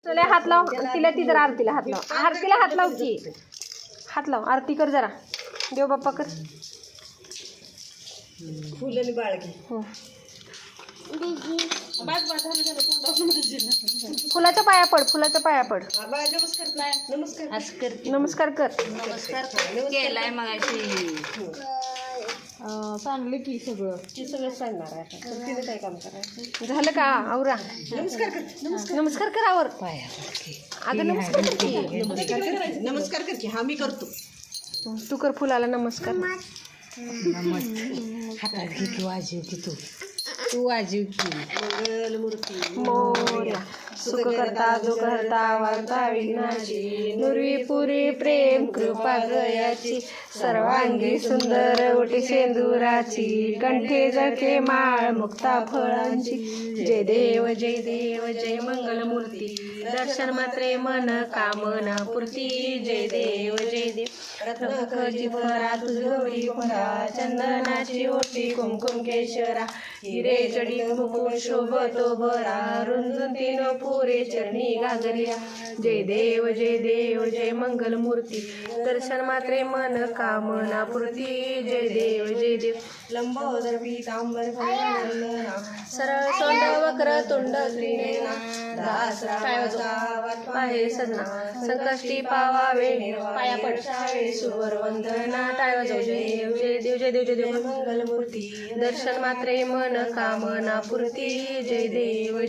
चले हात लाव तिला ती जरा आरतीला हात लाव आरतीला हात लाव की हात लाव आरती कर जरा देव बाप्पा कर फुलं बाळगी हो फुलाच्या पाया पड फुलाच्या पाया पड नमस्कार नमस्कार कर केलाय मगाशी सांगलं की सगळं सांगणार आहे आता तिने काय काम करायचं झालं का आवरा नमस्कार कर नमस्कार कर आवर अगं नमस्कार कर की. नमस्कार कर की हा मी करतो तू कर फुलाला नमस्कार हातात घे की वाजीव की तू वाजीव की मंगलमूर्ती मोर्या सुख करता दुःख हरता वार्ता विघ्नाची नुरवी पुरी प्रेम कृपा गयाची सर्वांगी सुंदर ओटी सेंदुराची कंठे जळके माळ मुक्ता फळांची जय देव जय मंगलमूर्ती दर्शन मात्रे मन कामना पूर्ती जय देव रत्नखची फरा तुझ गौरी फरा चंदनाची ओटी कुमकुम केशरा हिरे चढी मुकुट शोभतो बरा रुंजून तीन पुरे चरणी घागरिया जय देव जय मंगलमूर्ती दर्शन मात्रे मन कामना पूर्ती जय देव लंबोदर पीतांबर सरळ सोंड वक्र तोंड त्रिनेना दासरा पाहे सदना संकष्टी पावावे पाया पडसावे सुवर वंदना टाळ वाजव जय देव मंगलमूर्ती दर्शन मात्रे मन कामना पूर्ती जय देव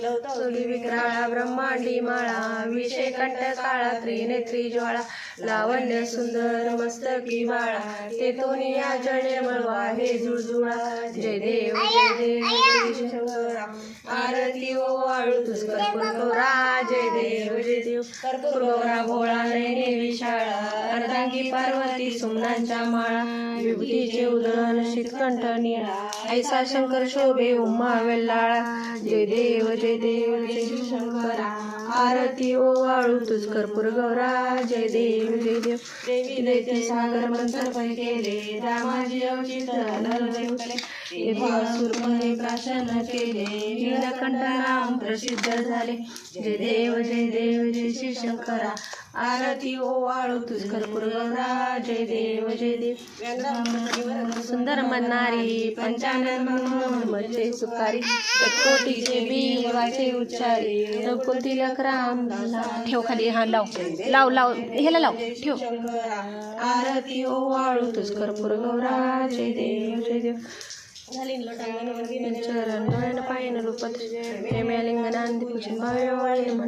लवतोली विक्राळा ब्रह्मांडी माळा विषय कंठ काळा त्रिनेत्री ज्वाळा लावण्य सुंदर मस्तकी बाळा ते तोनिया जळे मळवा हे जुळजुळा जय देव शंकरा आरती ओवाळू तुझ कर्पूर गौरा जय देव कर्पूर गौरा भोळा नयने विशाळा अर्धांगी पार्वती सुमनांच्या माळा विभूतीचे उदळण शीतकंठ निळा ऐसा शंकर शोभे उमा वेल्लाळा जय देव शंकरा आरती ओवाळू तुझ कर्पूर गौरा जय देव देवी दैत्य सागर मंत्र पै केले रामाजी अवचित सुरपणे प्राशन केले नीलकंठ नाम प्रसिद्ध झाले जय देव जय शंकरा आरती ओवाळू तुझ कर्पूर गौरा जय देव सुंदर म्हणणारी पंचानन म्हणजे सुकारी कोटीचे बी वाचे उच्चारी नकुल तिलक राम ठेव खाली हा लाव ह्याला लाव ठेव आरती ओवाळू तुझ कर्पूर गौरा जय देव चरण पायन रूपत प्रेम्या लिंगनांदी पूजन भावे